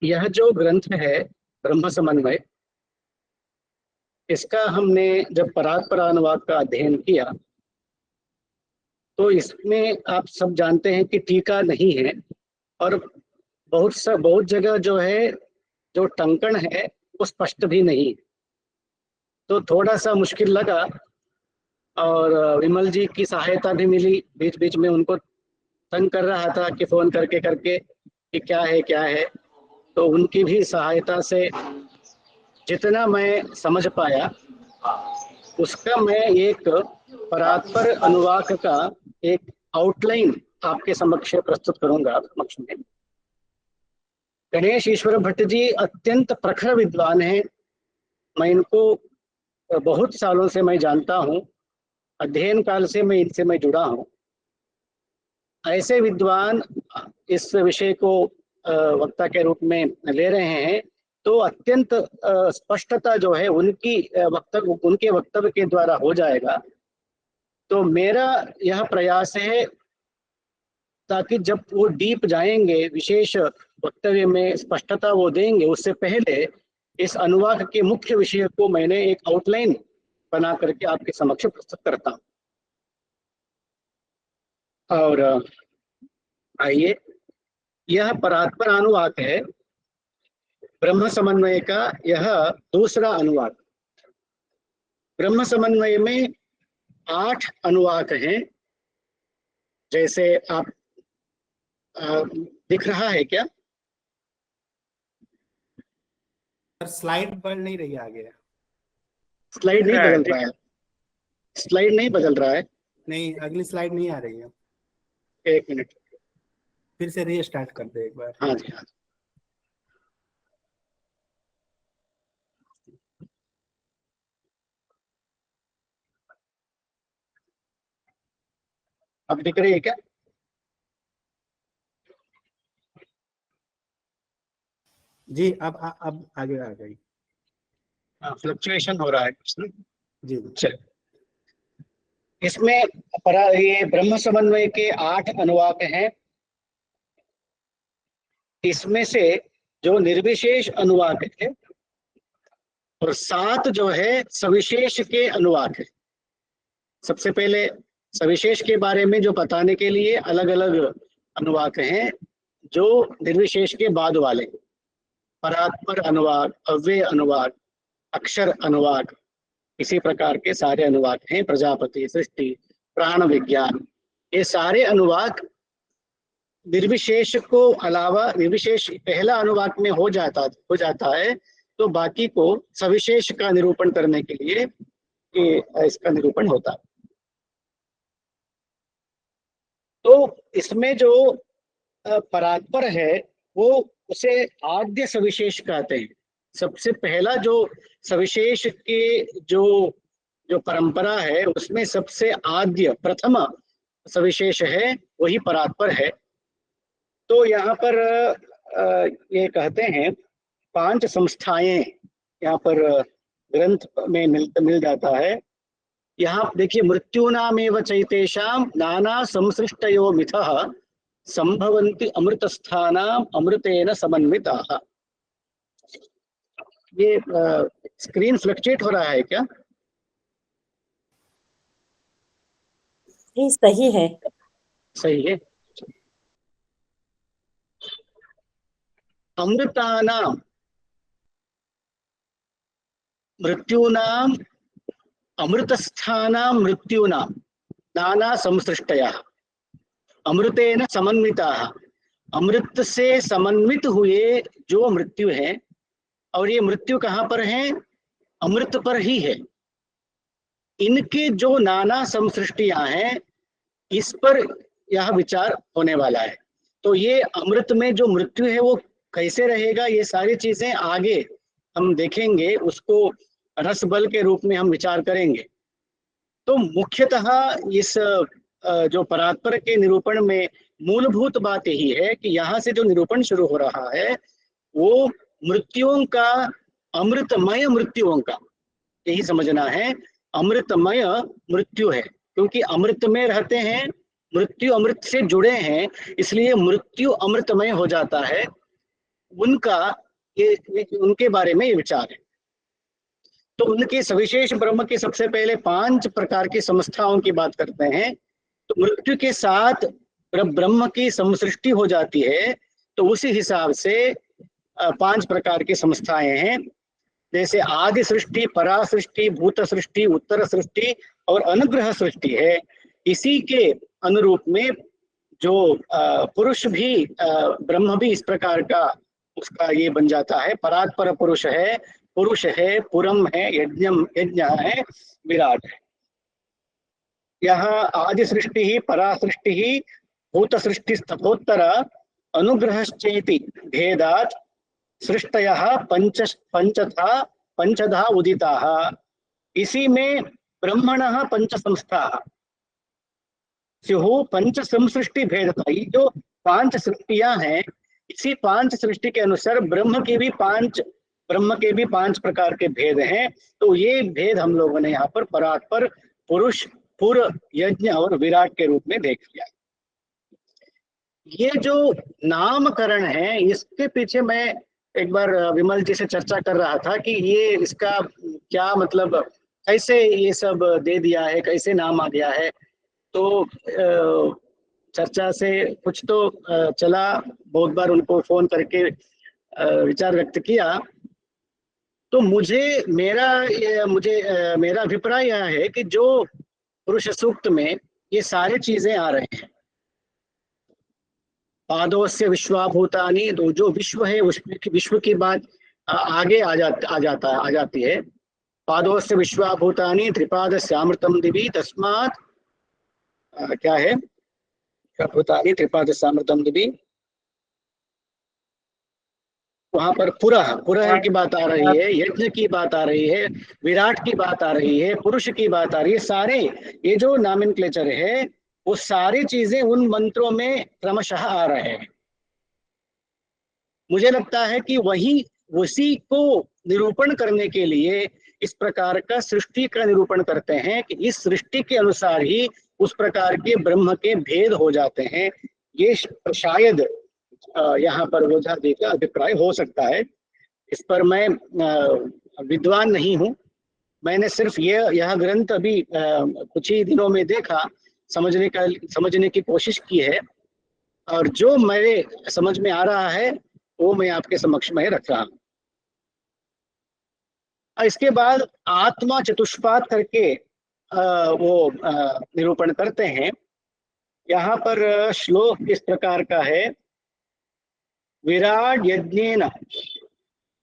यह जो ग्रंथ है ब्रह्म समन्वय, इसका हमने जब परात्परानुवाद का अध्ययन किया तो इसमें आप सब जानते हैं कि टीका नहीं है, और बहुत जगह जो है, जो टंकण है वो स्पष्ट भी नहीं। तो थोड़ा सा मुश्किल लगा, और विमल जी की सहायता भी मिली। बीच बीच में उनको तंग कर रहा था कि फोन करके करके कि क्या है क्या है। तो उनकी भी सहायता से जितना मैं समझ पाया उसका मैं एक परात्पर अनुवाक का एक आउटलाइन आपके समक्ष प्रस्तुत करूंगा। समक्ष में गणेश ईश्वर भट्ट जी अत्यंत प्रखर विद्वान हैं। मैं इनको बहुत सालों से मैं जानता हूँ, अध्ययन काल से मैं इनसे मैं जुड़ा हूँ। ऐसे विद्वान इस विषय को वक्ता के रूप में ले रहे हैं, तो अत्यंत स्पष्टता जो है उनके वक्तव्य के द्वारा हो जाएगा। तो मेरा यह प्रयास है ताकि जब वो डीप जाएंगे, विशेष वक्तव्य में स्पष्टता वो देंगे, उससे पहले इस अनुवाद के मुख्य विषय को मैंने एक आउटलाइन बना करके आपके समक्ष प्रस्तुत करता हूँ। और आइए, यह परात्पर अनुवाद है ब्रह्म समन्वय का, यह दूसरा अनुवाद। ब्रह्म समन्वय में 8 अनुवाद हैं, जैसे आप दिख रहा है क्या? स्लाइड बढ़ नहीं रही आगे। स्लाइड नहीं बदल रहा है, स्लाइड नहीं बदल रहा है। नहीं, अगली स्लाइड नहीं आ रही है। एक मिनट, फिर से रीस्टार्ट कर दे एक बार। हाँ जी हाँ। अब दिख रही है क्या? जी, अब आगे आ गई। फ्लक्चुएशन हो रहा है कुछ ना। जी चल, इसमें ये ब्रह्म समन्वय के 8 अनुवाक हैं। इसमें से जो निर्विशेष अनुवाक है और 7 जो है सविशेष के अनुवाक है। सबसे पहले सविशेष के बारे में जो बताने के लिए अलग अलग अनुवाक हैं, जो निर्विशेष के बाद वाले, परात्पर अनुवाक, अव्यय अनुवाक, अक्षर अनुवाक, इसी प्रकार के सारे अनुवाक हैं। प्रजापति, सृष्टि, प्राण विज्ञान, ये सारे अनुवाक निर्विशेष को अलावा, निर्विशेष पहला अनुवाक में हो जाता है, तो बाकी को सविशेष का निरूपण करने के लिए इसका निरूपण होता है। तो इसमें जो परात्पर है वो उसे आद्य सविशेष कहते हैं। सबसे पहला जो सविशेष के जो जो परंपरा है उसमें सबसे आद्य प्रथम सविशेष है वही परात्पर है। तो यहाँ पर ये कहते हैं 5 संस्थाएं यहाँ पर ग्रंथ में मिल जाता है। यहाँ देखिए, मृत्युनामेव चैतेषां नाना संसृष्टयो मिथः संभवन्ति अमृतस्थानाम अमृतेन समन्विताः। ये स्क्रीन फ्लक्चुएट हो रहा है क्या? ये सही है। सही है। अमृतानाम मृत्यूनाम अमृतस्थानाम मृत्यूनाम नाना संसृष्टयः अमृतेन समन्विताः। अमृत से समन्वित हुए जो मृत्यु है, और ये मृत्यु कहाँ पर है? अमृत पर ही है। इनके जो नाना समसृष्टियां हैं, इस पर यह विचार होने वाला है। तो ये अमृत में जो मृत्यु है वो कैसे रहेगा, ये सारी चीजें आगे हम देखेंगे, उसको रस बल के रूप में हम विचार करेंगे। तो मुख्यतः इस जो परात्पर के निरूपण में मूलभूत बात यही है कि यहाँ से जो निरूपण शुरू हो रहा है वो मृत्युओं का, अमृतमय मृत्युओं का, यही समझना है। अमृतमय मृत्यु है, क्योंकि अमृत में रहते हैं, मृत्यु अमृत से जुड़े हैं, इसलिए मृत्यु अमृतमय हो जाता है। उनका ये उनके बारे में ये विचार है। तो उनके सविशेष ब्रह्म की सबसे पहले 5 प्रकार की संस्थाओं की बात करते हैं। तो मृत्यु के साथ ब्रह्म की समसृष्टि हो जाती है, तो उसी हिसाब से 5 प्रकार की संस्थाएं हैं। जैसे आदि सृष्टि, परा सृष्टि, भूत सृष्टि, उत्तर सृष्टि और अनुग्रह सृष्टि है। इसी के अनुरूप में जो पुरुष भी ब्रह्म भी इस प्रकार का उसका ये बन जाता है। परात्पर पुरुष है, पुरम है, यज्ञ है, विराट है। यहाँ आदि सृष्टि ही, परा सृष्टि ही, भूत सृष्टि तथोत्तर अनुग्रहश्चेति भेदात् सृष्टयः पंचधा उदिताः। इसी में ब्रह्मणः पंच संस्थाः स्युः पंच संसृष्टि भेदता। ये जो 5 सृष्टियां हैं, इसी 5 सृष्टि के अनुसार ब्रह्म के भी 5 प्रकार के भेद हैं। तो ये भेद हम लोगों ने यहाँ पर परात्पर, पुरुष, पुर, यज्ञ और विराट के रूप में देख लिया। ये जो नामकरण है, इसके पीछे मैं एक बार विमल जी से चर्चा कर रहा था कि ये इसका क्या मतलब, कैसे ये सब दे दिया है, कैसे नाम आ गया है। तो चर्चा से कुछ तो चला, बहुत बार उनको फोन करके विचार व्यक्त किया। तो मेरा अभिप्राय यह है कि जो पुरुष सूक्त में ये सारी चीजें आ रहे हैं, पादोस्य विश्वाभूतानि, तो जो विश्व है विश्व की बात आगे आ जाती है। पादोस्य विश्वाभूतानि त्रिपादस्यामृतम दिवि तस्मात् क्या है, भूतानि त्रिपादस्यामृतम दिवि, वहां पर पुरः की बात आ रही है, यज्ञ की बात आ रही है, विराट की बात आ रही है, पुरुष की बात आ रही है। सारे ये जो नॉमेनक्लेचर है, वो सारी चीजें उन मंत्रों में क्रमशः आ रहे हैं। मुझे लगता है कि उसी को निरूपण करने के लिए इस प्रकार का सृष्टि का निरूपण करते हैं कि इस सृष्टि के अनुसार ही उस प्रकार के ब्रह्म के भेद हो जाते हैं। ये शायद यहाँ पर ओझा जी का अभिप्राय हो सकता है। इस पर मैं विद्वान नहीं हूँ, मैंने सिर्फ यह ग्रंथ अभी कुछ ही दिनों में देखा, समझने की कोशिश की है, और जो मेरे समझ में आ रहा है वो मैं आपके समक्ष में रख रहा हूँ। इसके बाद आत्मा चतुष्पाद करके वो निरूपण करते हैं। यहाँ पर श्लोक इस प्रकार का है, विराट यज्ञेन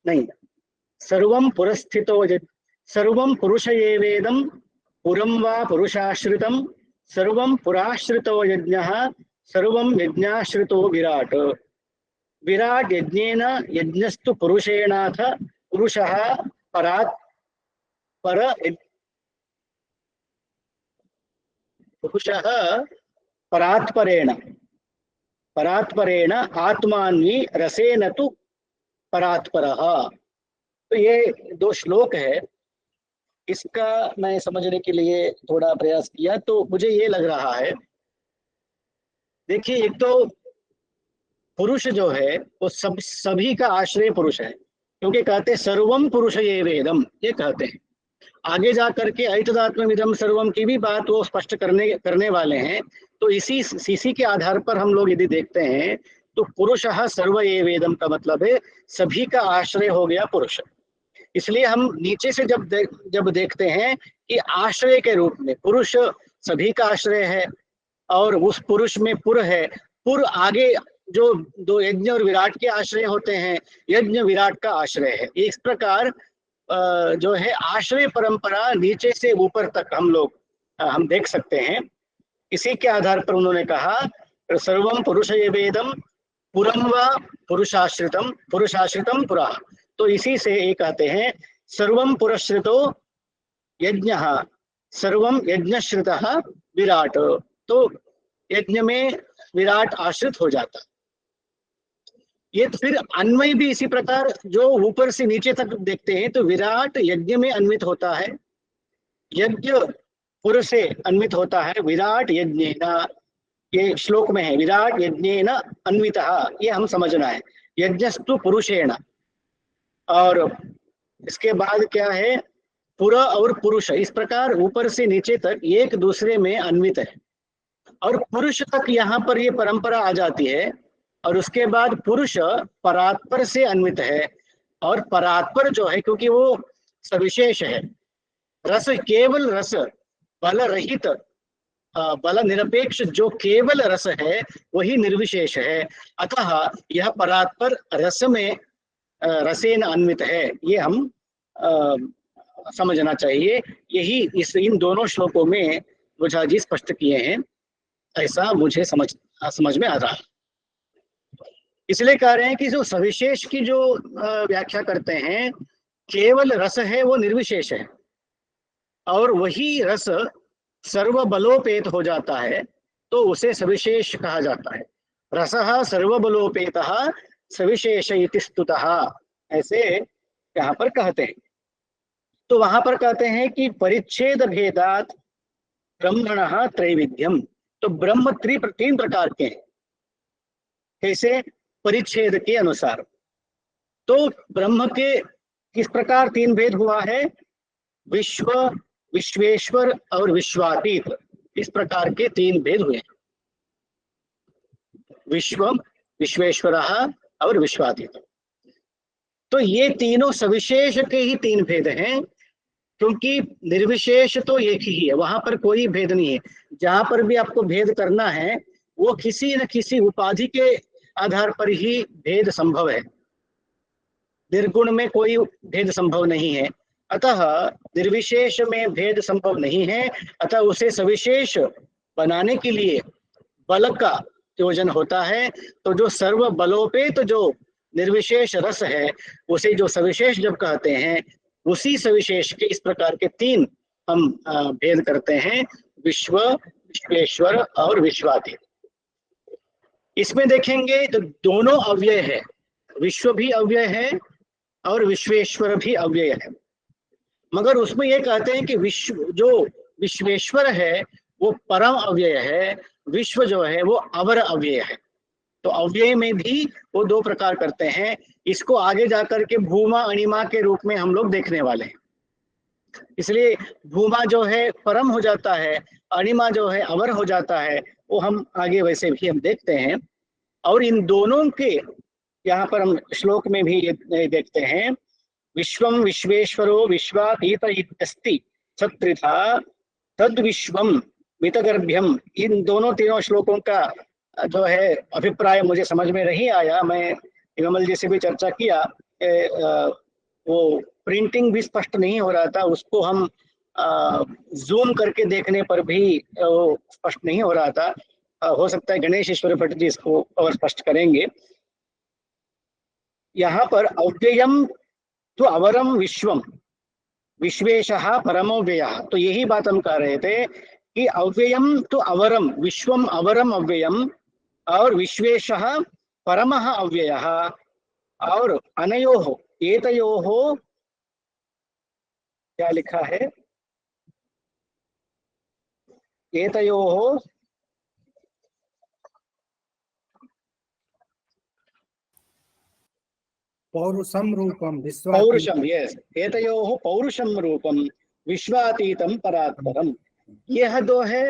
नहीं, सर्वं पुरस्थितो सर्वं पुरुष एवेदं पुरं वा पुरुषाश्रितं सर्वं पुराश्रितो यज्ञः सर्वं यज्ञाश्रितो विराट। विराट यज्ञेन यज्ञस्तु पुरुषेणाथ पुरुषः परात्परेण आत्मान्वी रसेन तु परात्परः। तो ये 2 श्लोक है, इसका मैं समझने के लिए थोड़ा प्रयास किया तो मुझे ये लग रहा है, देखिए, एक तो पुरुष जो है वो सभी का आश्रय पुरुष है, क्योंकि कहते हैं सर्वम पुरुष ये वेदम, ये कहते हैं। आगे जा करके ऐतदात्मविदम सर्वम की भी बात वो स्पष्ट करने वाले हैं। तो इसी के आधार पर हम लोग यदि देखते हैं तो पुरुषः सर्व ये वेदम का मतलब है सभी का आश्रय हो गया पुरुष। इसलिए हम नीचे से जब देखते हैं कि आश्रय के रूप में पुरुष सभी का आश्रय है, और उस पुरुष में पुर है, पुर आगे जो 2 यज्ञ और विराट के आश्रय होते हैं, यज्ञ विराट का आश्रय है। इस प्रकार जो है आश्रय परंपरा नीचे से ऊपर तक हम देख सकते हैं। इसी के आधार पर उन्होंने कहा सर्वम पुरुष ये वेदम पुरम व पुरुषाश्रितम पुरा। तो इसी से ये कहते हैं सर्वम पुरश्रितो यज्ञ सर्वम यज्ञश्रितः विराट। तो यज्ञ में विराट आश्रित हो जाता। ये तो फिर अन्वय भी इसी प्रकार जो ऊपर से नीचे तक देखते हैं तो विराट यज्ञ में अन्वित होता है, यज्ञ पुर से अन्वित होता है, विराट यज्ञेन, ये श्लोक में है, विराट यज्ञेन अन्वितः, ये हम समझना है। यज्ञस्तु पुरुषेण, और इसके बाद क्या है, पुर और पुरुष, इस प्रकार ऊपर से नीचे तक एक दूसरे में अन्वित है। और पुरुष तक यहाँ पर ये परंपरा आ जाती है, और उसके बाद पुरुष परात्पर से अन्वित है। और परात्पर जो है, क्योंकि वो सविशेष है, रस केवल रस, बल रहित, बल निरपेक्ष जो केवल रस है वही निर्विशेष है। अतः यह परात्पर रस में रसेन अन्वित है, ये हम समझना चाहिए। यही इन दोनों श्लोकों में बुझा जी स्पष्ट किए हैं, ऐसा मुझे समझ में आ रहा है। इसलिए कह रहे हैं कि जो सविशेष की जो व्याख्या करते हैं, केवल रस है वो निर्विशेष है, और वही रस सर्वबलोपेत हो जाता है तो उसे सविशेष कहा जाता है। रसः सर्वबलोपेतः सविशेष इति स्तुतः, ऐसे यहाँ पर कहते हैं। तो वहां पर कहते हैं कि परिच्छेद भेदात ब्रह्मणः त्रैविध्यम, तो ब्रह्म तीन प्रकार के हैं। कैसे? परिच्छेद के अनुसार। तो ब्रह्म के किस प्रकार तीन भेद हुआ है? विश्व, विश्वेश्वर और विश्वातीत, इस प्रकार के तीन भेद हुए। विश्व, विश्वेश्वरः और विश्वातीत। तो ये तीनों सविशेष के ही तीन भेद हैं, क्योंकि निर्विशेष तो एक ही है, वहां पर कोई भेद नहीं है। जहां पर भी आपको भेद करना है वो किसी न किसी उपाधि के आधार पर ही भेद संभव है। निर्गुण में कोई भेद संभव नहीं है, अतः निर्विशेष में भेद संभव नहीं है। अतः उसे सविशेष बनाने के लिए बल का प्रयोजन होता है। तो जो सर्व बलोपेत जो निर्विशेष रस है, उसे जो सविशेष जब कहते हैं, उसी सविशेष के इस प्रकार के तीन हम भेद करते हैं, विश्व, विश्वेश्वर और विश्वातीत। इसमें देखेंगे तो दोनों अव्यय है, विश्व भी अव्यय है और विश्वेश्वर भी अव्यय है। मगर उसमें ये कहते हैं कि विश्व जो विश्वेश्वर है वो परम अव्यय है, विश्व जो है वो अवर अव्यय है। तो अव्यय में भी वो दो प्रकार करते हैं। इसको आगे जाकर के भूमा अणिमा के रूप में हम लोग देखने वाले हैं। इसलिए भूमा जो है परम हो जाता है, अणिमा जो है अवर हो जाता है, वो हम आगे वैसे भी हम देखते हैं। और इन दोनों के यहाँ पर हम श्लोक में भी ये देखते हैं, विश्वम विश्वेश्वरो विश्वातीत इत्यस्ति सत्रिथा तद विश्वम मितगर्भ्यम। इन दोनों तीनों श्लोकों का जो है अभिप्राय मुझे समझ में नहीं आया। मैं विमल जी से भी चर्चा किया, वो प्रिंटिंग भी स्पष्ट नहीं हो रहा था, उसको हम जूम करके देखने पर भी वो स्पष्ट नहीं हो रहा था। हो सकता है गणेश ईश्वर भट्ट जी इसको और स्पष्ट करेंगे। यहाँ पर अव्ययम तो अवरम विश्वम, विश्वेशः परमोव्ययः, तो यही बात हम कह रहे थे कि अव्ययम तो अवरम, विश्वम अवरम अव्ययम, और विश्वेशः परमः अव्ययः, और अनयोः एतयोः क्या लिखा है, एतयोः पौरुषम रूपम पौरुषम, यस, एतयोः पौरुषम रूपम विश्वातीतम परात्परम। यह दो है।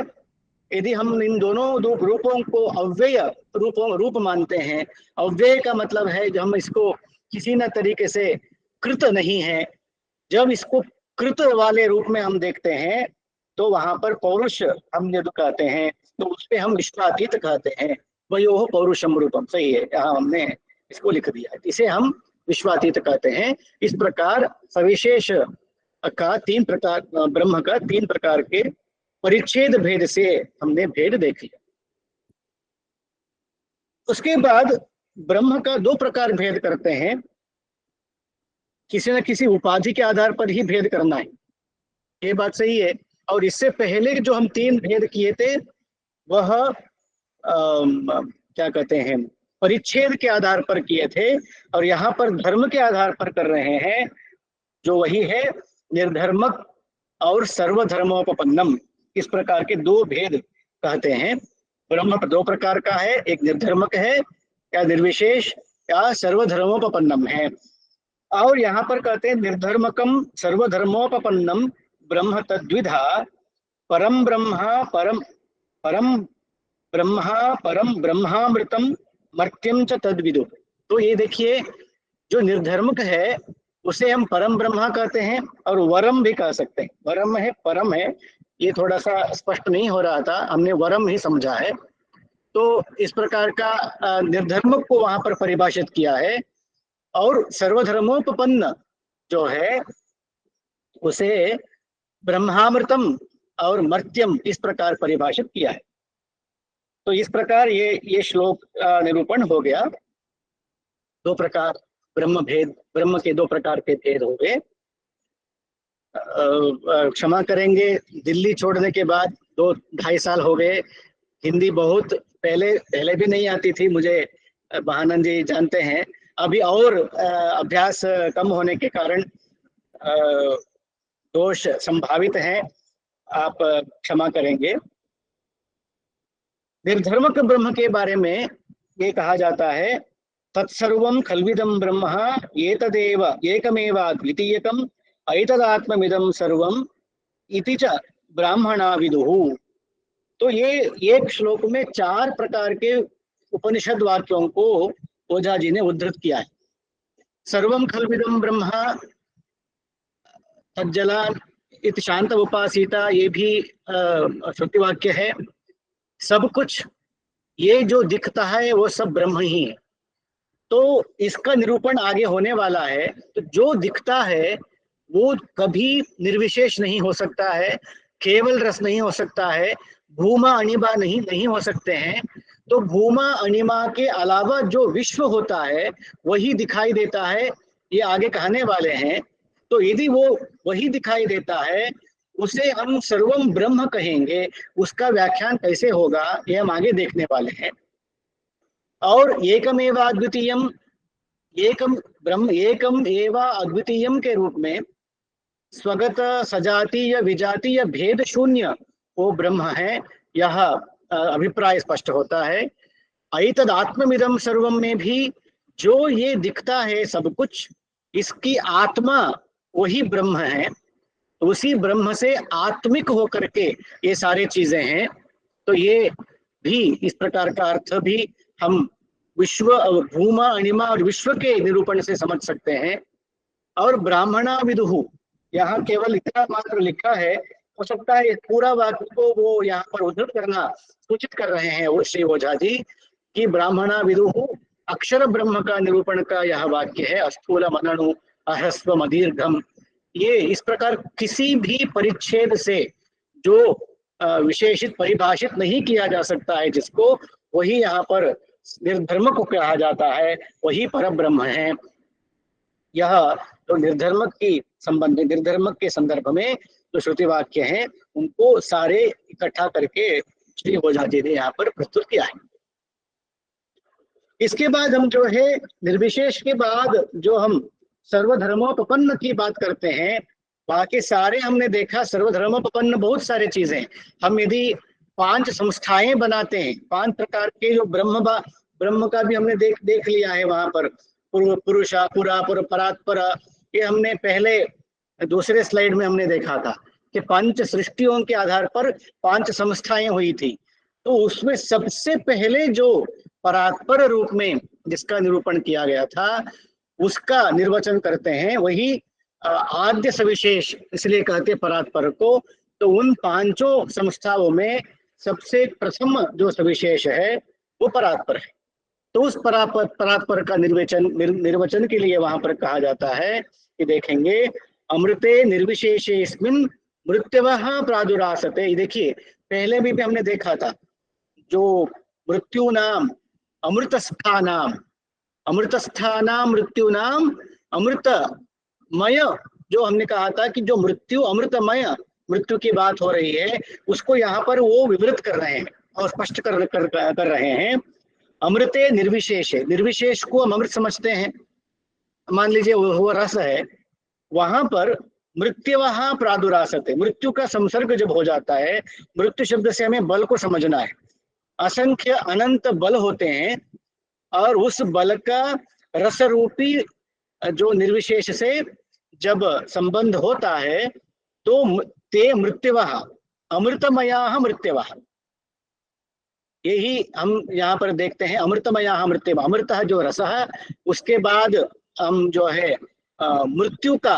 यदि हम इन दोनों दो रूपों को अव्यय रूप मानते हैं, अव्यय का मतलब है जब हम इसको किसी न तरीके से कृत नहीं है, जब इसको कृत वाले रूप में हम देखते हैं तो वहां पर पौरुष हम जब कहते हैं तो उस पर हम विश्वातीत कहते हैं। वयोः पौरुषम रूपम, सही है, यहाँ हमने इसको लिख दिया, इसे हम विश्वातीत कहते हैं। इस प्रकार सविशेष का तीन प्रकार, ब्रह्म का तीन प्रकार के परिच्छेद भेद से हमने भेद देख लिया। उसके बाद ब्रह्म का दो प्रकार भेद करते हैं, किसी न किसी उपाधि के आधार पर ही भेद करना है, ये बात सही है। और इससे पहले जो हम तीन भेद किए थे वह क्या कहते हैं, परिच्छेद के आधार पर किए थे, और यहाँ पर धर्म के आधार पर कर रहे हैं, जो वही है निर्धर्मक और सर्वधर्मोपपन्नम। इस प्रकार के दो भेद कहते हैं। ब्रह्म दो प्रकार का है, एक निर्धर्मक है या निर्विशेष, या सर्वधर्मोपपन्नम है। और यहाँ पर कहते हैं निर्धर्मकम सर्वधर्मोपपन्नम ब्रह्म तद्विधा परम ब्रह्मा परम परम ब्रह्मा परम ब्रह्मामृतम मर्त्यम च तद्विदु। तो ये देखिए, जो निर्धर्मक है उसे हम परम ब्रह्मा कहते हैं और वरम भी कह सकते हैं। वरम है परम है, ये थोड़ा सा स्पष्ट नहीं हो रहा था, हमने वरम ही समझा है। तो इस प्रकार का निर्धर्मक को वहां पर परिभाषित किया है। और सर्वधर्मोपपन्न जो है उसे ब्रह्मामृतम और मर्त्यम इस प्रकार परिभाषित किया है। तो इस प्रकार ये श्लोक निरूपण हो गया। दो प्रकार ब्रह्म भेद, ब्रह्म के दो प्रकार के भेद हो गए। क्षमा करेंगे, दिल्ली छोड़ने के बाद 2-2.5 साल हो गए। हिंदी बहुत पहले भी नहीं आती थी मुझे, महानंद जी जानते हैं। अभी और अभ्यास कम होने के कारण दोष संभावित हैं, आप क्षमा करेंगे। निर्धर्मक ब्रह्म के बारे में ये कहा जाता है, तत्सर्वं खल्विदं ब्रह्म एतदेव एकमेवा द्वितीयकम् ऐतदात्ममिदं सर्वम् इति च ब्राह्मणा विदुः। तो ये एक श्लोक में 4 प्रकार के उपनिषद वाक्यों को ओझा जी ने उद्धृत किया है। सर्वं खल्विदं ब्रह्म तज्जला इत शांत उपासीता, ये भी श्रुति वाक्य है। सब कुछ ये जो दिखता है वो सब ब्रह्म ही है। तो इसका निरूपण आगे होने वाला है। तो जो दिखता है वो कभी निर्विशेष नहीं हो सकता है, केवल रस नहीं हो सकता है, भूमा अणिमा नहीं हो सकते हैं। तो भूमा अणिमा के अलावा जो विश्व होता है वही दिखाई देता है, ये आगे कहने वाले हैं। तो यदि वो वही दिखाई देता है उसे हम सर्वम ब्रह्म कहेंगे। उसका व्याख्यान कैसे होगा ये हम आगे देखने वाले हैं। और एकमेव अद्वितीयम, एकम ब्रह्म एकम एव अद्वितीयम के रूप में स्वगत सजातीय विजातीय भेद शून्य वो ब्रह्म है, यह अभिप्राय स्पष्ट होता है। ऐतद आत्ममिदम सर्वम में भी जो ये दिखता है सब कुछ, इसकी आत्मा वही ब्रह्म है। उसी ब्रह्म से आत्मिक होकर के ये सारी चीजें हैं। तो ये भी इस प्रकार का अर्थ भी हम विश्व भूमा अणिमा और विश्व के निरूपण से समझ सकते हैं। और ब्राह्मणा विदुहु, यहाँ केवल इतना मात्र लिखा है, हो सकता है पूरा वाक्य को वो यहाँ पर उद्धृत करना सूचित कर रहे हैं वो श्री ओझा जी कि ब्राह्मणा विदुहु अक्षर ब्रह्म का निरूपण का यह वाक्य है। अस्थूल मननु अह्रस्व मदीर्घम, ये इस प्रकार किसी भी परिच्छेद से जो विशेषित परिभाषित नहीं किया जा सकता है जिसको, वही यहाँ पर निर्धर्म को कहा जाता है, वही परम ब्रह्म है। यह तो निर्धर्मक की संबंध, निर्धर्मक के संदर्भ में जो श्रुति वाक्य हैं उनको सारे इकट्ठा करके श्री ओझा जी ने यहाँ पर प्रस्तुत किया है। इसके बाद हम जो है निर्विशेष के बाद जो हम सर्वधर्मोपपन्न की बात करते हैं, बाकी सारे हमने देखा सर्वधर्मोपपन्न बहुत सारे चीजें। हम यदि 5 संस्थाएं बनाते हैं, 5 प्रकार के जो ब्रह्म का भी हमने देख लिया है वहां पर, पुरुषा पुरा पुर परात्पर, ये हमने पहले दूसरे स्लाइड में हमने देखा था कि 5 सृष्टियों के आधार पर 5 संस्थाएं हुई थी। तो उसमें सबसे पहले जो परात्पर रूप में जिसका निरूपण किया गया था उसका निर्वचन करते हैं, वही आद्य सविशेष इसलिए कहते परात्पर को। तो उन 5 संस्थाओं में सबसे प्रथम जो सविशेष है वो परात्पर है। तो उस परात्पर का निर्वचन के लिए वहां पर कहा जाता है कि देखेंगे, अमृते निर्विशेषेस्मिन् मृत्युवः प्रादुरासते। ये देखिए पहले भी हमने देखा था, जो मृत्यु नाम अमृतस्थानाम मृत्यु नाम अमृतमय, जो हमने कहा था कि जो मृत्यु अमृतमय मृत्यु की बात हो रही है उसको यहाँ पर वो विवृत कर रहे हैं और स्पष्ट कर रहे हैं। अमृते निर्विशेष, निर्विशेष को हम अमृत समझते हैं, मान लीजिए वो रस है, वहां पर मृत्युवः प्रादुरासते, मृत्यु का संसर्ग जब हो जाता है, मृत्यु शब्द से हमें बल को समझना है। असंख्य अनंत बल होते हैं और उस बल का रस रूपी जो निर्विशेष से जब संबंध होता है तो ते मृत्युवः अमृतमयाः मृत्युवः, यही हम यहाँ पर देखते हैं। अमृतमयाः मृत्युवः, अमृतः जो रस है, उसके बाद हम जो है मृत्यु का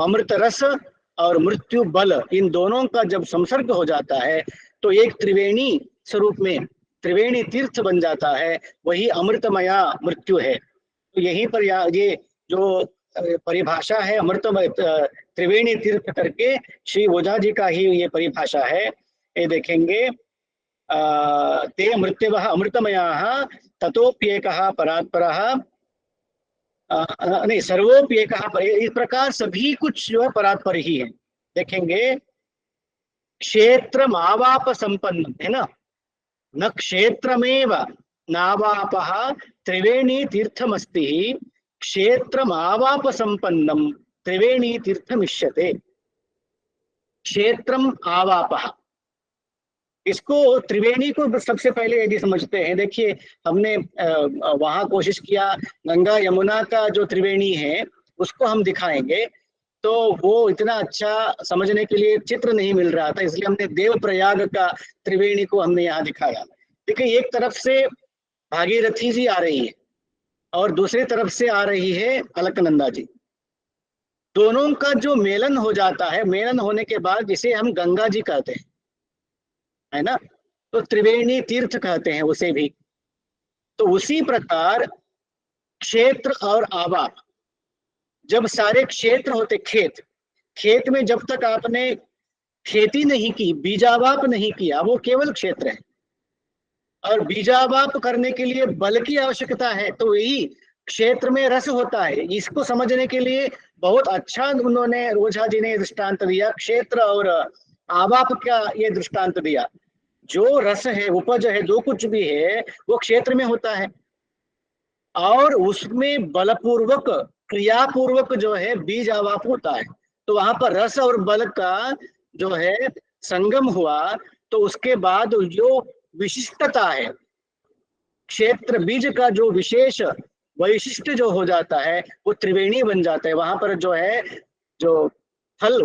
अमृत रस और मृत्यु बल, इन दोनों का जब संसर्ग हो जाता है तो एक त्रिवेणी स्वरूप में त्रिवेणी तीर्थ बन जाता है, वही अमृतमया मृत्यु है। तो यहीं पर ये जो परिभाषा है अमृतमय त्रिवेणी तीर्थ करके, श्री ओझा जी का ही ये परिभाषा है। ये देखेंगे ते मृत्युवः अमृतमयाः ततोप्येकः परात्परः, नहीं सर्वोप्येकः, इस प्रकार सभी कुछ जो है परात्पर ही है। देखेंगे क्षेत्र मावाप संपन्न है ना, न क्षेत्रमेव नावापः त्रिवेणी तीर्थमस्ति क्षेत्रमावाप संपन्नम त्रिवेणी तीर्थमिष्यते। क्षेत्रम आवापः, इसको त्रिवेणी को सबसे पहले यदि समझते हैं, देखिए हमने वहां कोशिश किया गंगा यमुना का जो त्रिवेणी है उसको हम दिखाएंगे, तो वो इतना अच्छा समझने के लिए चित्र नहीं मिल रहा था, इसलिए हमने देवप्रयाग का त्रिवेणी को हमने यहाँ दिखाया। देखिए एक तरफ से भागीरथी जी आ रही है और दूसरी तरफ से आ रही है अलकनंदा जी, दोनों का जो मेलन हो जाता है, मेलन होने के बाद जिसे हम गंगा जी कहते हैं, है ना, तो त्रिवेणी तीर्थ कहते हैं उसे भी। तो उसी प्रकार क्षेत्र और आवाप, जब सारे क्षेत्र होते, खेत में जब तक आपने खेती नहीं की, बीजावाप नहीं किया, वो केवल क्षेत्र है। और बीजावाप करने के लिए बल की आवश्यकता है, तो यही क्षेत्र में रस होता है। इसको समझने के लिए बहुत अच्छा उन्होंने ओझा जी ने दृष्टांत दिया, क्षेत्र और आवाप का ये दृष्टांत दिया। जो रस है, उपज है, जो कुछ भी है वो क्षेत्र में होता है, और उसमें बलपूर्वक क्रियापूर्वक जो है बीज आवाप होता है। तो वहां पर रस और बल का जो है संगम हुआ, तो उसके बाद जो विशिष्टता है, क्षेत्र बीज का जो विशेष वैशिष्ट जो हो जाता है वो त्रिवेणी बन जाता है। वहां पर जो है जो फल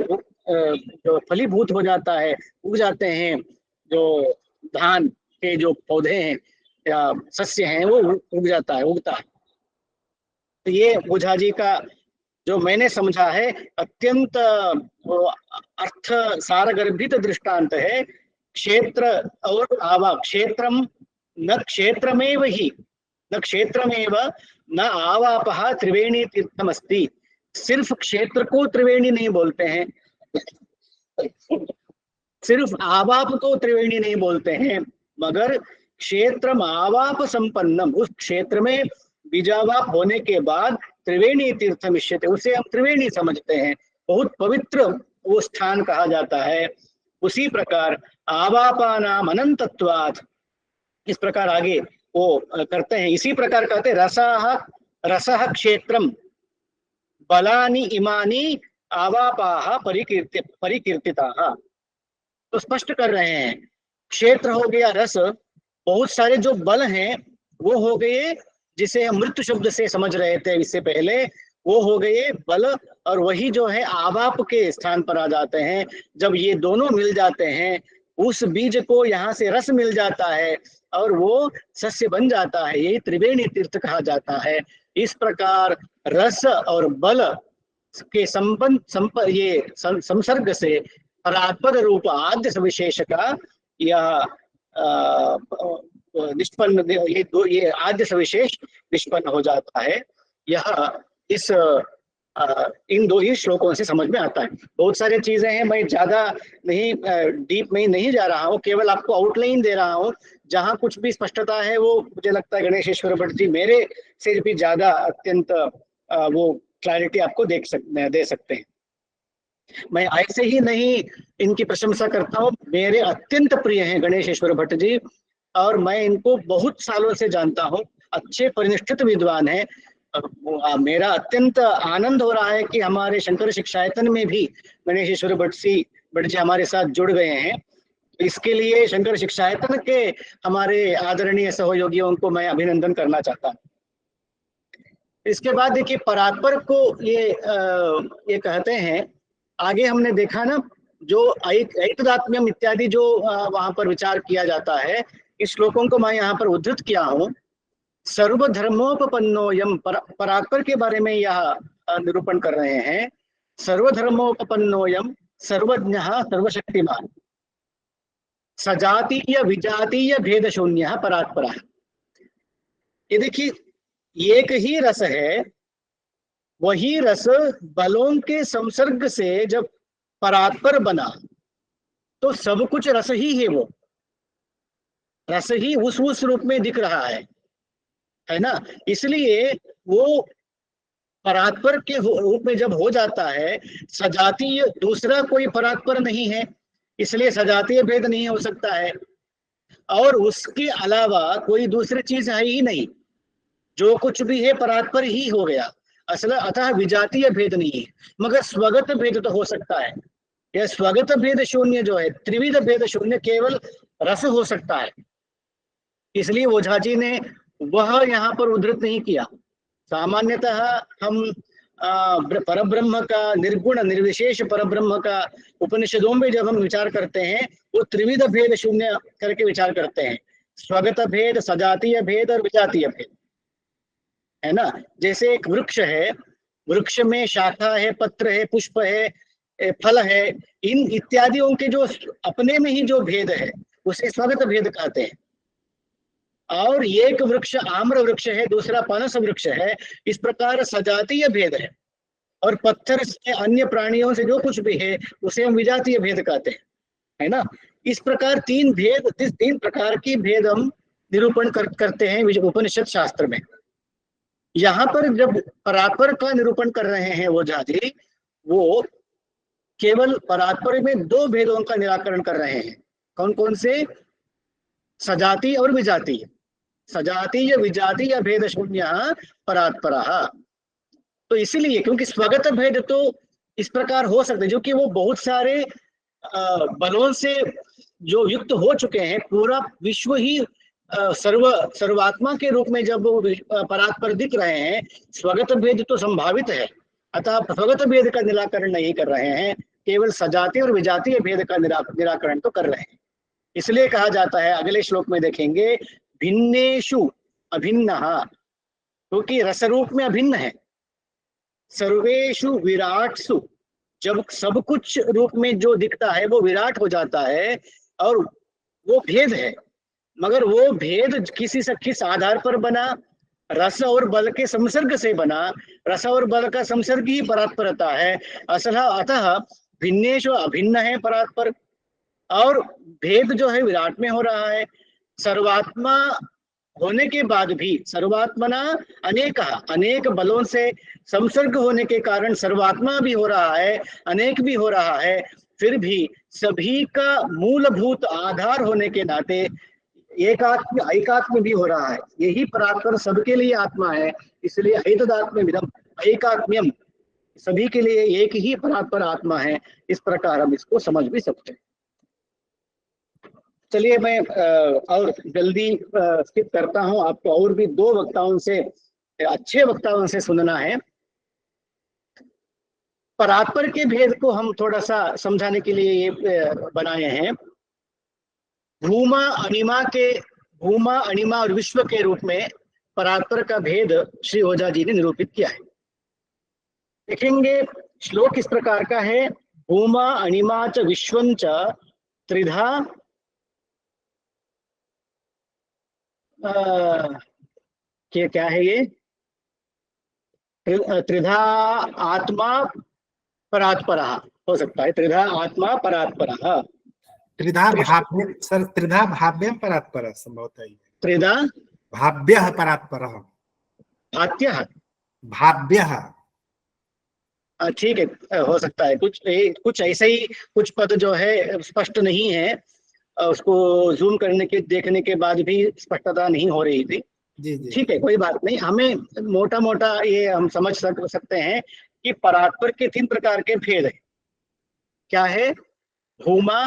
जो फलीभूत हो जाता है, उग जाते हैं, जो धान के जो पौधे हैं या सस्य हैं वो उग जाता है, उगता है। तो ये ओझा जी का जो मैंने समझा है अत्यंत अर्थ सारगर्भित दृष्टांत है। क्षेत्र और आवा, क्षेत्रम न क्षेत्रमेव ही, न क्षेत्रमेव न आवापः त्रिवेणी तीर्थमस्ति। सिर्फ क्षेत्र को त्रिवेणी नहीं बोलते हैं, सिर्फ आवाप को त्रिवेणी नहीं बोलते हैं, मगर क्षेत्र आवाप संपन्नम, उस क्षेत्र में बीजावाप होने के बाद त्रिवेणी तीर्थमिष्यते, उसे हम त्रिवेणी समझते हैं, बहुत पवित्र वो स्थान कहा जाता है। उसी प्रकार आवापानाम अनंतत्वात्, इस प्रकार आगे वो करते हैं, इसी प्रकार कहते हैं रसः रसः क्षेत्रम बलानि इमानि आवापाः परिकीर्तिताः। तो स्पष्ट कर रहे हैं, क्षेत्र हो गया रस, बहुत सारे जो बल हैं वो हो गए, जिसे हम मृत्यु शब्द से समझ रहे थे इससे पहले, वो हो गए बल, और वही जो है आवाप के स्थान पर आ जाते हैं। जब ये दोनों मिल जाते हैं, उस बीज को यहाँ से रस मिल जाता है और वो सस्य बन जाता है, यही त्रिवेणी तीर्थ कहा जाता है। इस प्रकार रस और बल के संबंध ये संसर्ग से परात्पर रूप आद्य सविशेष का यह निष्पन्न, ये आद्य सविशेष निष्पन्न हो जाता है। यह इस इन दो ही श्लोकों से समझ में आता है। बहुत सारी चीजें हैं, मैं ज्यादा नहीं डीप में नहीं जा रहा हूँ, केवल आपको आउटलाइन दे रहा हूँ। जहाँ कुछ भी स्पष्टता है वो मुझे लगता है गणेशेश्वर भट्ट जी मेरे से भी ज्यादा अत्यंत वो क्लैरिटी आपको दे सकते हैं। मैं ऐसे ही नहीं इनकी प्रशंसा करता हूँ, मेरे अत्यंत प्रिय हैं गणेशेश्वर भट्ट जी, और मैं इनको बहुत सालों से जानता हूँ, अच्छे परिनिष्ठित विद्वान हैं। मेरा अत्यंत आनंद हो रहा है कि हमारे शंकर शिक्षायतन में भी गणेशेश्वर भट्ट जी हमारे साथ जुड़ गए हैं। इसके लिए शंकर शिक्षायतन के हमारे आदरणीय सहयोगियों को मैं अभिनंदन करना चाहता हूँ। इसके बाद देखिए परात्पर को ये कहते हैं, आगे हमने देखा ना जो ऐतदात्म्यम इत्यादि जो वहां पर विचार किया जाता है, इस श्लोकों को मैं यहाँ पर उद्धृत किया हूँ। सर्वधर्मोपपन्नोयम, परात्पर के बारे में यह निरूपण कर रहे हैं। सर्वधर्मोपपन्नोयम सर्वज्ञः सर्वशक्तिमान सजातीय विजातीय भेद शून्य परात्परः। ये देखिए एक ही रस है, वही रस बलों के संसर्ग से जब परात्पर बना तो सब कुछ रस ही है, वो रस ही उस रूप में दिख रहा है ना। इसलिए वो परात्पर के रूप में जब हो जाता है, सजातीय दूसरा कोई परात्पर नहीं है, इसलिए सजातीय भेद नहीं हो सकता है, और उसके अलावा कोई दूसरी चीज है ही नहीं, जो कुछ भी है परात्पर ही हो गया असल। अतः विजातीय भेद नहीं है, मगर स्वगत भेद तो हो सकता है। यह स्वगत भेद शून्य जो है, त्रिविध भेद शून्य केवल रस हो सकता है, इसलिए ओझा जी ने वह यहाँ पर उद्धृत नहीं किया। सामान्यतः हम परब्रह्म का, निर्गुण निर्विशेष परब्रह्म का उपनिषदों में जब हम विचार करते हैं, वो त्रिविध भेद शून्य करके विचार करते हैं, स्वगत भेद, सजातीय भेद और विजातीय भेद, है ना। जैसे एक वृक्ष है, वृक्ष में शाखा है, पत्र है, पुष्प है, फल है, इन इत्यादियों के जो अपने में ही जो भेद है उसे स्वगत भेद कहते हैं। और एक वृक्ष आम्र वृक्ष है, दूसरा पनस वृक्ष है, इस प्रकार सजातीय भेद है। और पत्थर से, अन्य प्राणियों से जो कुछ भी है उसे हम विजातीय भेद कहते हैं, है ना। इस प्रकार तीन प्रकार की भेद हम निरूपण करते हैं उपनिषद शास्त्र में। यहाँ पर जब परात्पर का निरूपण कर रहे हैं वो जाति, वो केवल परात्पर में दो भेदों का निराकरण कर रहे हैं। कौन कौन से? सजातीय और विजातीय। सजातीय विजातीय भेद शून्य परात्परः। तो इसीलिए, क्योंकि स्वगत भेद तो इस प्रकार हो सकते जो कि वो बहुत सारे बलों से जो युक्त हो चुके हैं, पूरा विश्व ही सर्वात्मा के रूप में जब वो परात्पर दिख रहे हैं, स्वगत भेद तो संभावित है। अतः स्वगत भेद का निराकरण नहीं कर रहे हैं, केवल सजातीय और विजातीय भेद का निराकरण तो कर रहे हैं। इसलिए कहा जाता है, अगले श्लोक में देखेंगे, भिन्नेषु अभिन्नः, क्योंकि रसरूप में अभिन्न है। सर्वेषु विराट्सु, जब सब कुछ रूप में जो दिखता है वो विराट हो जाता है, और वो भेद है, मगर वो भेद किस आधार पर बना? रस और बल के संसर्ग से बना। रस और बल का संसर्ग ही परात्परता है असल। अतः भिन्नेषु अभिन्न है परात्पर, और भेद जो है विराट में हो रहा है। सर्वात्मा होने के बाद भी, सर्वात्मना अनेक बलों से संसर्ग होने के कारण सर्वात्मा भी हो रहा है, अनेक भी हो रहा है, फिर भी सभी का मूलभूत आधार होने के नाते ऐकात्म्य भी हो रहा है। यही परात्पर सबके लिए आत्मा है, इसलिए ऐतदात्म्यमिदं ऐकात्म्यम, सभी के लिए एक ही परात्पर आत्मा है। इस प्रकार हम इसको समझ भी सकते हैं। चलिए मैं और जल्दी स्किप करता हूं, आपको और भी दो वक्ताओं से, अच्छे वक्ताओं से सुनना है। परात्पर के भेद को हम थोड़ा सा समझाने के लिए ये बनाए हैं। भूमा अणिमा और विश्व के रूप में परात्पर का भेद श्री ओझा जी ने निरूपित किया है। देखेंगे श्लोक इस प्रकार का है, भूमा अणिमा च विश्वं च त्रिधा क्या है ये? त्रिधा आत्मा परात्परः हो सकता है, त्रिधा आत्मा परात्परः। त्रिधा भाव्य, सर त्रिधा भाव्यं परात्परः संभवतः। त्रिधा भाव्यः परात्परः, भात्यः भाव्यः। ठीक है, हो सकता है कुछ ऐसे ही कुछ पद जो है स्पष्ट नहीं है, उसको जूम करने के देखने के बाद भी स्पष्टता नहीं हो रही थी। जी जी, ठीक है, कोई बात नहीं, हमें मोटा मोटा ये हम समझ सकते हैं कि परात्पर के तीन प्रकार के भेद है। क्या है? भूमा,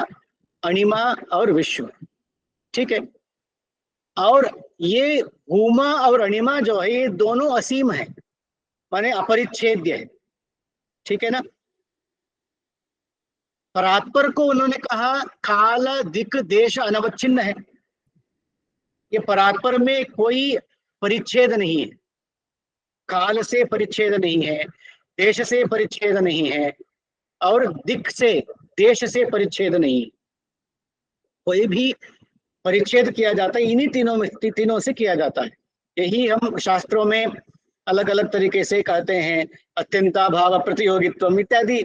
अणिमा और विश्व। ठीक है, और ये भूमा और अणिमा जो है ये दोनों असीम है, माने अपरिच्छेद्य है, ठीक है ना। परात्पर को उन्होंने कहा काल दिक् देश अनवच्छिन्न है, ये परात्पर में कोई परिच्छेद नहीं है, काल से परिच्छेद नहीं है, देश से परिच्छेद नहीं है, और दिक् से देश से परिच्छेद नहीं, कोई भी परिच्छेद किया जाता है इन्हीं तीनों से किया जाता है। यही हम शास्त्रों में अलग अलग तरीके से कहते हैं, अत्यंताभाव प्रतियोगित्व इत्यादि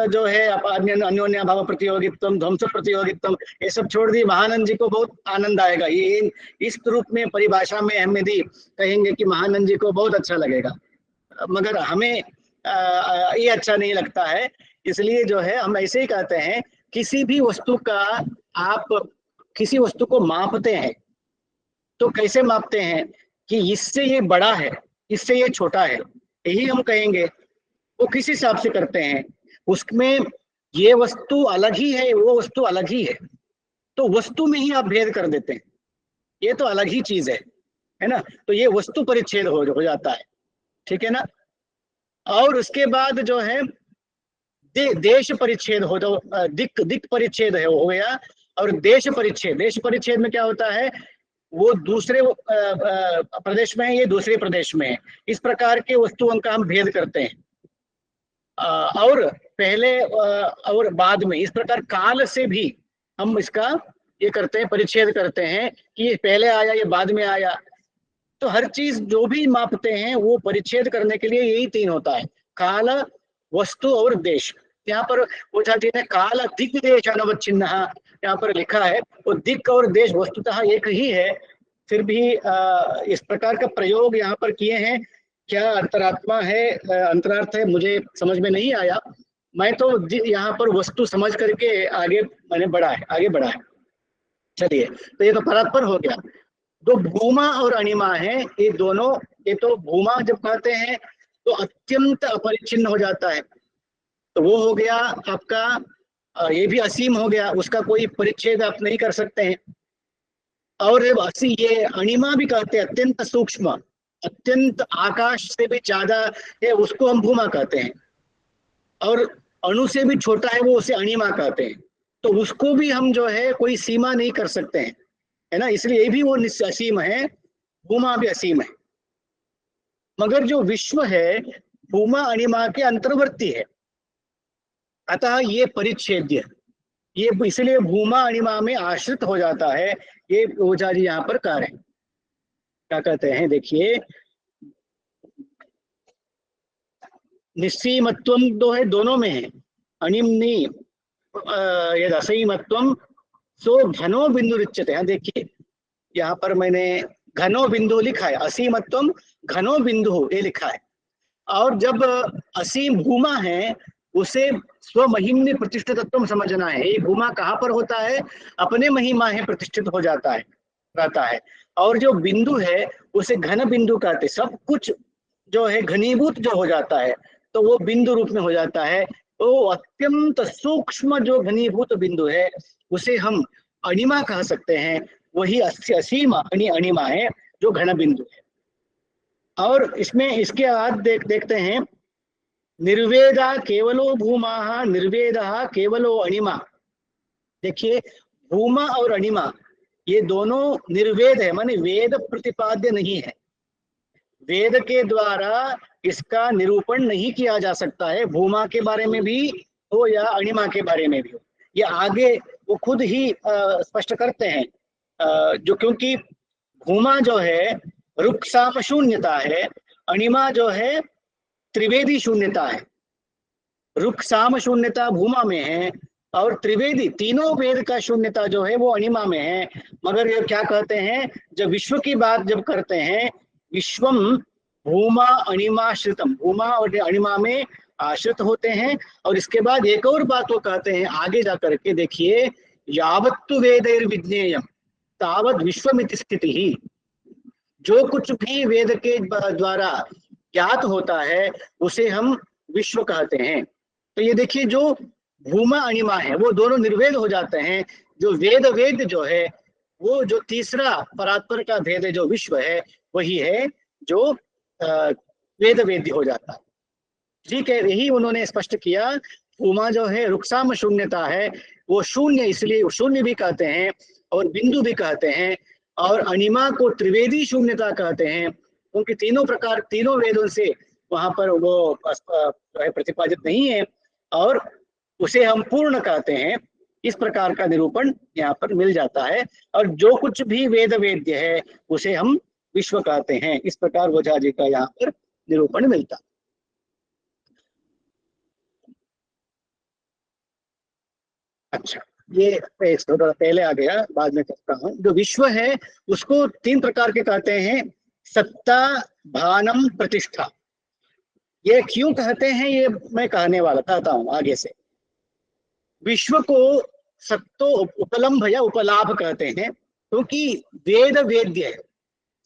जो है, अन्योन्या भाव प्रतियोगित्व, ध्वंस प्रतियोगित्व, ये सब छोड़ दी। महानंद जी को बहुत आनंद आएगा, ये इस रूप में परिभाषा में हम यदि कहेंगे कि महानंद जी को बहुत अच्छा लगेगा, मगर हमें ये अच्छा नहीं लगता है। इसलिए जो है हम ऐसे ही कहते हैं, किसी भी वस्तु का आप किसी वस्तु को मापते हैं तो कैसे मापते हैं कि इससे ये बड़ा है, इससे ये छोटा है, यही हम कहेंगे। वो किस हिसाब से करते हैं, उसमें ये वस्तु अलग ही है, वो वस्तु अलग ही है, तो वस्तु में ही आप भेद कर देते हैं, ये तो अलग ही चीज है ना। तो ये वस्तु परिच्छेद हो जाता है, ठीक है ना। और उसके बाद जो है देश परिच्छेद हो, तो दिक् परिच्छेद है हो गया, और देश परिच्छेद में क्या होता है, वो दूसरे प्रदेश में है, ये दूसरे प्रदेश में है, इस प्रकार के वस्तुओं का हम भेद करते हैं। और पहले और बाद में, इस प्रकार काल से भी हम इसका ये करते हैं, परिच्छेद करते हैं कि ये पहले आया, ये बाद में आया। तो हर चीज जो भी मापते हैं वो परिच्छेद करने के लिए यही तीन होता है, काल, वस्तु और देश। यहाँ पर ओझा जी ने काल दिक् देश अनवच्छिन्न यहाँ पर लिखा है, वो दिक् और देश वस्तुतः एक ही है, फिर भी इस प्रकार का प्रयोग यहाँ पर किए हैं। क्या अंतरात्मा है, अंतरार्थ है, मुझे समझ में नहीं आया। मैं तो यहाँ पर वस्तु समझ करके आगे बढ़ा है। चलिए, तो ये तो परात्पर हो गया। दो भूमा और अणिमा है, ये दोनों, ये तो भूमा जब कहते हैं तो अत्यंत अपरिच्छिन्न हो जाता है, तो वो हो गया आपका, ये भी असीम हो गया, उसका कोई परिच्छेद आप नहीं कर सकते हैं। और ये अणिमा भी कहते हैं, अत्यंत सूक्ष्म, अत्यंत आकाश से भी ज्यादा है, उसको हम भूमा कहते हैं। और अणु से भी छोटा है वो, उसे अणिमा कहते हैं। तो उसको भी हम जो है कोई सीमा नहीं कर सकते हैं, है ना, इसलिए ये भी वो असीम है, भूमा भी असीम है। मगर जो विश्व है भूमा अणिमा के अंतर्वर्ती है, अतः ये परिच्छेद्य, ये इसलिए भूमा अणिमा में आश्रित हो जाता है। ये ओझा जी यहाँ पर कह रहे हैं, क्या कहते हैं, देखिए, निस्सीमत्वम दो है, दोनों में है, अणिमनी यद असईमत्वम सो घनो बिंदु उच्यते हैं। देखिए यहाँ पर मैंने घनो बिंदु लिखा है, असीमत्वम घनो बिंदु ये लिखा है। और जब असीम भूमा है उसे स्वमहिम्नि प्रतिष्ठितत्व समझना है। ये भूमा कहाँ पर होता है, अपने महिमा है प्रतिष्ठित हो जाता है, रहता है। और जो बिंदु है उसे घन बिंदु कहते, सब कुछ जो है घनीभूत जो हो जाता है तो वो बिंदु रूप में हो जाता है। तो अत्यंत सूक्ष्म जो घनीभूत बिंदु है उसे हम अणिमा कह सकते हैं, वही असीम अणिमा है जो घन बिंदु है। और इसमें इसके बाद देखते हैं, निर्वेदा केवलो भूमा, निर्वेदा केवलो अणिमा। देखिए, भूमा और अणिमा ये दोनों निर्वेद है, माने वेद प्रतिपाद्य नहीं है, वेद के द्वारा इसका निरूपण नहीं किया जा सकता है, भूमा के बारे में भी हो या अणिमा के बारे में भी हो। ये आगे वो खुद ही स्पष्ट करते हैं, जो क्योंकि भूमा जो है रुक् साम शून्यता है, अणिमा जो है त्रिवेदी शून्यता है। रुक् साम शून्यता भूमा में है और त्रिवेदी तीनों वेद का शून्यता जो है वो अणिमा में है। मगर ये क्या कहते हैं, जब विश्व की बात जब करते हैं, विश्वम भूमा अणिमाश्रितम, भूमा और अणिमा में आश्रित होते हैं। और इसके बाद एक और बात वो कहते हैं आगे जा करके, देखिए, यावत्तु वेदैर्विज्ञेयम तावत् विश्वमिति स्थिति ही, जो कुछ भी वेद के द्वारा ज्ञात होता है उसे हम विश्व कहते हैं। तो ये देखिए, जो भूमा अणिमा है वो दोनों निर्वेद हो जाते हैं। जो वेद जो है वो जो तीसरा परात्पर का भेद है जो विश्व है, वही है जो वेद वेद्य हो जाता है। ठीक है, यही उन्होंने स्पष्ट किया। भूमा जो है रुक्साम शून्यता है, वो शून्य इसलिए शून्य भी कहते हैं और बिंदु भी कहते हैं, और अनिमा को त्रिवेदी शून्यता कहते हैं, क्योंकि तीनों प्रकार तीनों वेदों से वहां पर वो प्रतिपादित नहीं है, और उसे हम पूर्ण कहते हैं। इस प्रकार का निरूपण यहाँ पर मिल जाता है, और जो कुछ भी वेद वेद्य है उसे हम विश्व कहते हैं। इस प्रकार ओझा जी का यहाँ पर निरूपण मिलता। अच्छा, ये थोड़ा पहले आ गया, बाद में कहता हूँ। जो विश्व है उसको तीन प्रकार के कहते हैं, सत्ता, भानम, प्रतिष्ठा। ये क्यों कहते हैं ये मैं कहने वाला कहता हूँ आगे से। विश्व को सत्तो उपलम्भ या उपलाभ कहते हैं, क्योंकि वेद वेद्य है।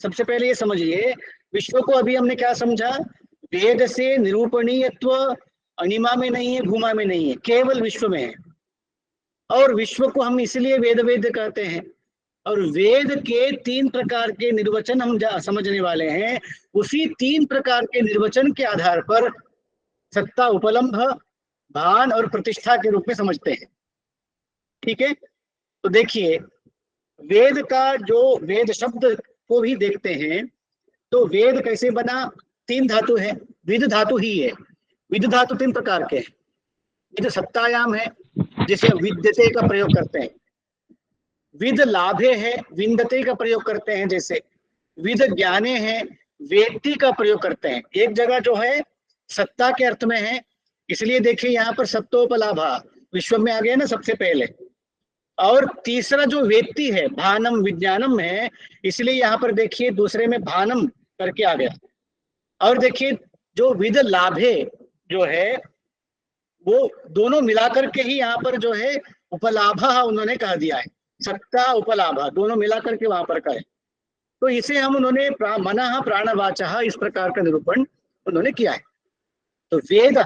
सबसे पहले ये समझिए, विश्व को अभी हमने क्या समझा, वेद से निरूपणीयत्व अनिमा में नहीं है, भूमा में नहीं है, केवल विश्व में है। और विश्व को हम इसलिए वेद वेद्य कहते हैं, और वेद के तीन प्रकार के निर्वचन हम समझने वाले हैं। उसी तीन प्रकार के निर्वचन के आधार पर सत्ता, उपलम्भ, भान और प्रतिष्ठा के रूप में समझते हैं। ठीक है, तो देखिए, वेद का जो वेद शब्द को भी देखते हैं तो वेद कैसे बना, तीन धातु है, विद धातु ही है। विद धातु तीन प्रकार के हैं। विद सत्तायाम है, जिसे विद्यते का प्रयोग करते हैं। विद लाभे है, विन्दते का प्रयोग करते हैं। जैसे विद ज्ञाने है, वेत्ति का प्रयोग करते हैं। एक जगह जो है सत्ता के अर्थ में है, इसलिए देखिए यहाँ पर सत्तोपलाभा विश्व में आ गया ना सबसे पहले। और तीसरा जो वेत्ति है, भानम विज्ञानम है, इसलिए यहाँ पर देखिए दूसरे में भानम करके आ गया। और देखिए जो विद लाभे जो है वो दोनों मिलाकर के ही यहाँ पर जो है उपलाभा उन्होंने कह दिया है। सत्ता उपलाभा दोनों मिलाकर के वहां पर कहे, तो इसे हम उन्होंने मनः प्राणवाचः इस प्रकार का निरूपण उन्होंने किया है। तो वेद,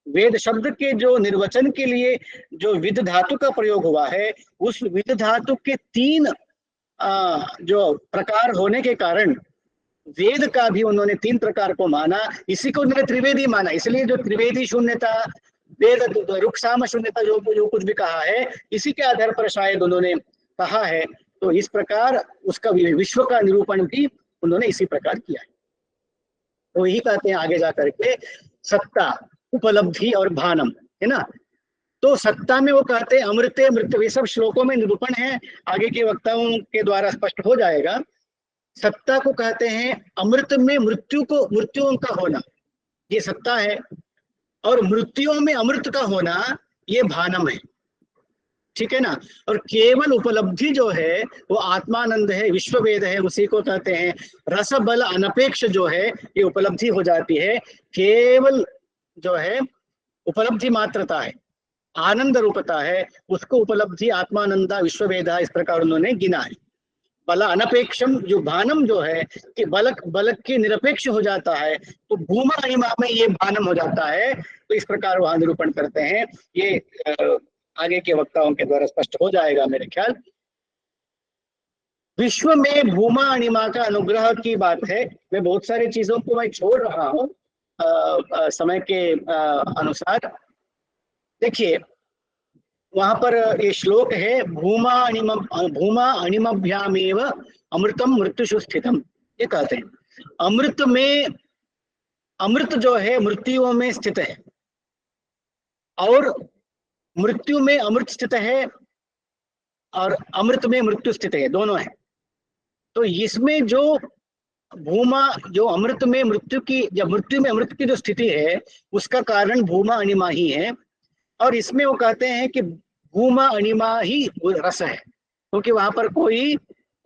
वेद शब्द के जो निर्वचन के लिए जो विद धातु का प्रयोग हुआ है, उस विद धातु के तीन जो प्रकार होने के कारण वेद का भी उन्होंने तीन प्रकार को माना। इसी को उन्होंने त्रिवेदी माना। इसलिए जो त्रिवेदी शून्यता, वेद रुक्साम शून्यता जो कुछ भी कहा है, इसी के आधार पर शायद उन्होंने कहा है। तो इस प्रकार उसका विश्व का निरूपण भी उन्होंने इसी प्रकार किया है। तो यही कहते हैं आगे जाकर के, सत्ता, उपलब्धि और भानम, है ना। तो सत्ता में वो कहते हैं अमृते मृत्यु, ये सब श्लोकों में निरूपण है, आगे के वक्ताओं के द्वारा स्पष्ट हो जाएगा। सत्ता को कहते हैं अमृत में मृत्युओं का होना, ये सत्ता है। और मृत्युओं में अमृत का होना, ये भानम है। ठीक है ना। और केवल उपलब्धि जो है वो आत्मानंद है, विश्ववेद है, उसी को कहते हैं रस बल अनपेक्ष जो है ये उपलब्धि हो जाती है। केवल जो है उपलब्धि मात्रता है, आनंद रूपता है, उसको उपलब्धि आत्मानंदा विश्ववेदा इस प्रकार उन्होंने गिना है। बल अनपेक्षम जो भानम जो है कि बल के निरपेक्ष हो जाता है, तो भूमा अनिमा में ये भानम हो जाता है। तो इस प्रकार वहां निरूपण करते हैं। ये आगे के वक्ताओं के द्वारा स्पष्ट हो जाएगा मेरे ख्याल। विश्व में भूमा अनिमा का अनुग्रह की बात है। मैं बहुत सारी चीजों को मैं छोड़ रहा हूँ समय के अनुसार। देखिए वहां पर ये श्लोक है, भूमा अनिमभ्यामेव अमृतम मृत्युषु स्थितम, ये कहते हैं अमृत में, अमृत जो है मृत्युओं में स्थित है, और मृत्यु में अमृत स्थित है, और अमृत में मृत्यु स्थित है, दोनों है। तो इसमें जो भूमा, जो अमृत में मृत्यु की, जब मृत्यु में अमृत की जो स्थिति है, उसका कारण भूमा अनिमा ही है। और इसमें वो कहते हैं कि भूमा अनिमा ही रस है, क्योंकि वहां पर कोई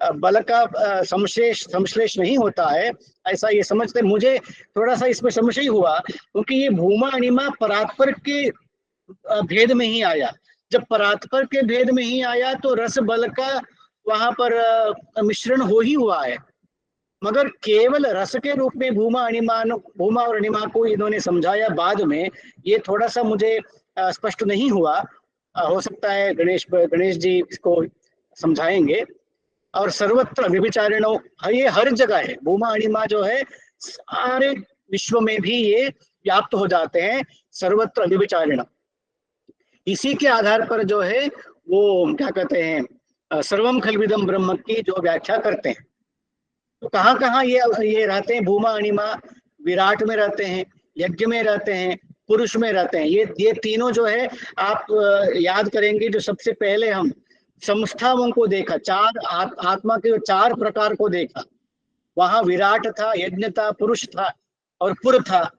बल का संश्लेष नहीं होता है, ऐसा ये समझते। मुझे थोड़ा सा इसमें संशय हुआ, क्योंकि ये भूमा अनिमा परात्पर के भेद में ही आया। जब परात्पर के भेद में ही आया तो रस बल का वहां पर मिश्रण हो ही हुआ है, मगर केवल रस के रूप में भूमा और अनिमा को इन्होंने समझाया बाद में, ये थोड़ा सा मुझे स्पष्ट नहीं हुआ। हो सकता है गणेश जी इसको समझाएंगे। और सर्वत्र व्यभिचारिणों, ये हर जगह है, भूमा अनिमा जो है सारे विश्व में भी ये व्याप्त हो जाते हैं सर्वत्र अभिविचारिण। इसी के आधार पर जो है वो क्या कहते हैं सर्वम खलविदम ब्रह्म की जो व्याख्या करते हैं। तो कहाँ कहाँ ये रहते हैं, भूमा अणिमा विराट में रहते हैं, यज्ञ में रहते हैं, पुरुष में रहते हैं। ये तीनों जो है आप याद करेंगे, जो सबसे पहले हम संस्थाओं को देखा, चार आत्मा के 4 प्रकार को देखा, वहां विराट था, यज्ञ था, पुरुष था और पुर था,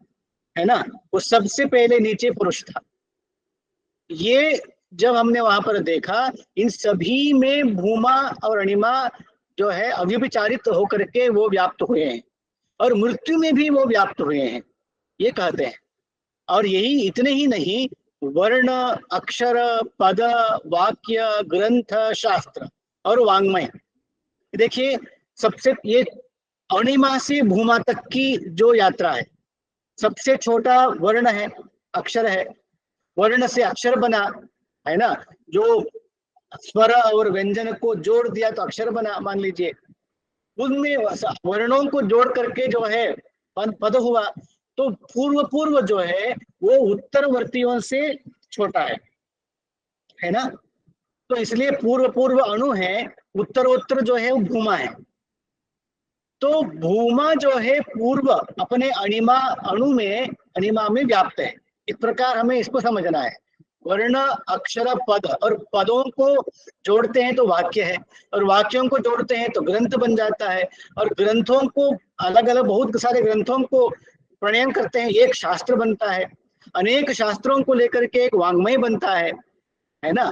है ना। वो सबसे पहले नीचे पुरुष था। ये जब हमने वहां पर देखा, इन सभी में भूमा और अणिमा जो है अव्यभिचारित होकर के वो व्याप्त हुए हैं, और मृत्यु में भी वो व्याप्त हुए हैं, ये कहते हैं। और यही इतने ही नहीं, वर्ण, अक्षर, पद, वाक्य, ग्रंथ, शास्त्र और वाङ्मय। देखिए, सबसे ये अणिमा से भूमा तक की जो यात्रा है, सबसे छोटा वर्ण है, अक्षर है, वर्ण से अक्षर बना, है ना, जो स्वर और व्यंजन को जोड़ दिया तो अक्षर बना, मान लीजिए। उनमें वर्णों को जोड़ करके जो है पद हुआ। तो पूर्व जो है वो उत्तरवर्तियों से छोटा है ना। तो इसलिए पूर्व अणु है, उत्तरोत्तर जो है वो भूमा है। तो भूमा जो है पूर्व अपने अणिमा में व्याप्त है। इस प्रकार हमें इसको समझना है। वर्ण, अक्षर, पद, और पदों को जोड़ते हैं तो वाक्य है, और वाक्यों को जोड़ते हैं तो ग्रंथ बन जाता है, और ग्रंथों को अलग अलग बहुत सारे ग्रंथों को प्रणयन करते हैं, एक शास्त्र बनता है, अनेक शास्त्रों को लेकर के एक वाङ्मय बनता है ना।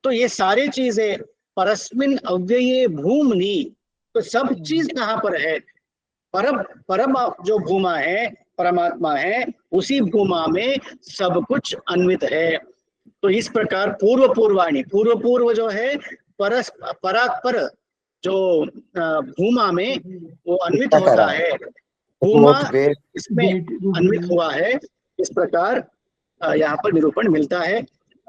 तो ये सारी चीजें परस्मिन अव्यये भूमनि, तो सब चीज कहाँ पर है, परम जो भूमा है, परमात्मा है, उसी भूमा में सब कुछ अन्वित है। तो इस प्रकार पूर्व जो है परात्पर जो भूमा में वो अन्वित होता है, भूमा इसमें अन्वित हुआ है। इस प्रकार यहाँ पर निरूपण मिलता है।